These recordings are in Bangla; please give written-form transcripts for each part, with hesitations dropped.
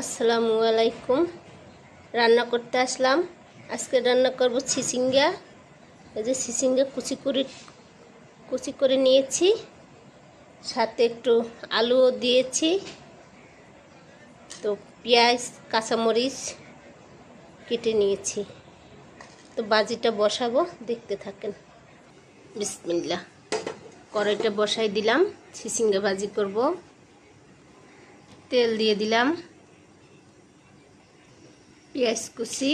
আসসালামু আলাইকুম। রান্না করতে আসলাম। আজকে রান্না করব চিচিঙ্গা। এই যে চিচিঙ্গা কুচি করে নিয়েছি, সাথে একটু আলুও দিয়েছি। তো পেঁয়াজ কাঁচামরিচ কেটে নিয়েছি। তো ভাজিটা বসাবো, দেখতে থাকেন। বিসমিল্লাহ। কড়াইটা বসাই দিলাম, চিচিঙ্গা ভাজি করব। তেল দিয়ে দিলাম, পেঁয়াজ কুচি,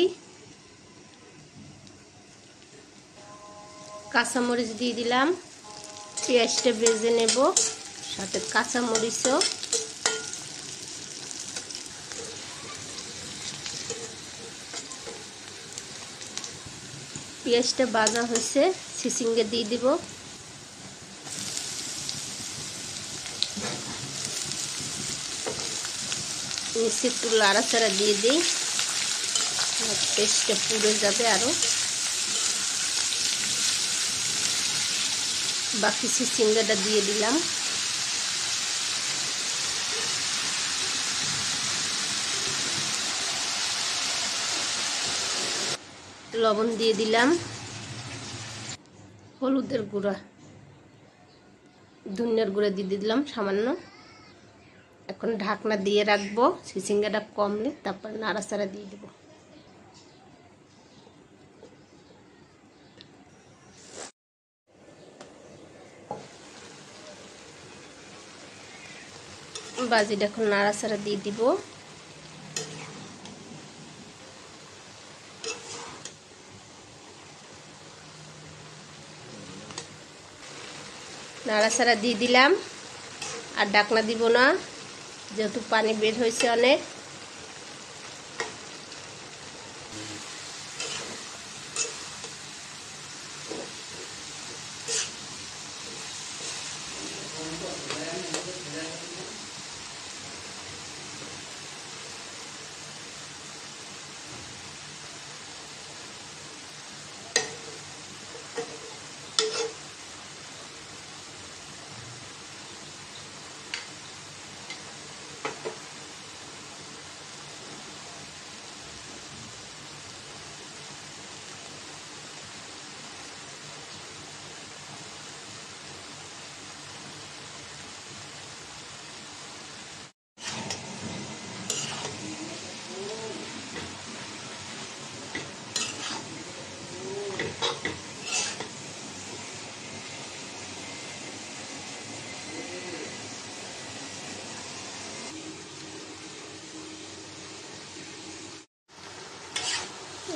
কাঁচামরিচ দিয়ে দিলাম। পেঁয়াজটা ভেজে নেব, সাথে কাঁচামরিচও। পেঁয়াজটা ভাজা হয়েছে, চিচিঙ্গা দিয়ে দিব। নিচে একটু লাড়াচাড়া দিয়ে দিই, পেস্টটা পুড়ে যাবে আরও। বাকি চিচিঙ্গাটা দিয়ে দিলাম। লবণ দিয়ে দিলাম, হলুদের গুঁড়া, ধনিয়ার গুঁড়া দিয়ে দিলাম সামান্য। এখন ঢাকনা দিয়ে রাখবো, চিচিঙ্গাটা কমলে তারপর নাড়াচাড়া দিয়ে দেবো। ভাজিটা এখন নাড়াচাড়া দিয়ে দিব। নাড়াচাড়া দিয়ে দিলাম, আর ঢাকনা দিব না, যেহেতু পানি বের হয়েছে অনেক।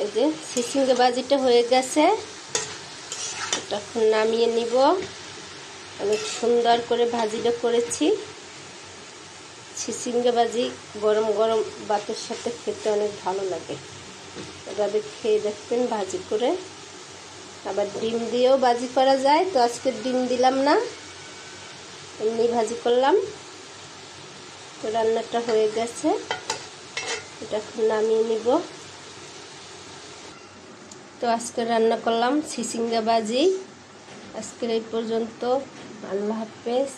এই যে চিচিঙ্গা ভাজিটা হয়ে গেছে, এটা এখন নামিয়ে নিব। অনেক সুন্দর করে ভাজিটা করেছি। চিচিঙ্গা ভাজি গরম গরম ভাতের সাথে খেতে অনেক ভালো লাগে। এভাবে খেয়ে দেখবেন ভাজি করে। আবার ডিম দিয়েও ভাজি করা যায়, তো আজকে ডিম দিলাম না, এমনি ভাজি করলাম। তো রান্নাটা হয়ে গেছে, এটা এখন নামিয়ে নিব। তো আজকে রান্না করলাম চিচিঙ্গা ভাজি। আজকের এই পর্যন্ত। আল্লাহ হাফেজ।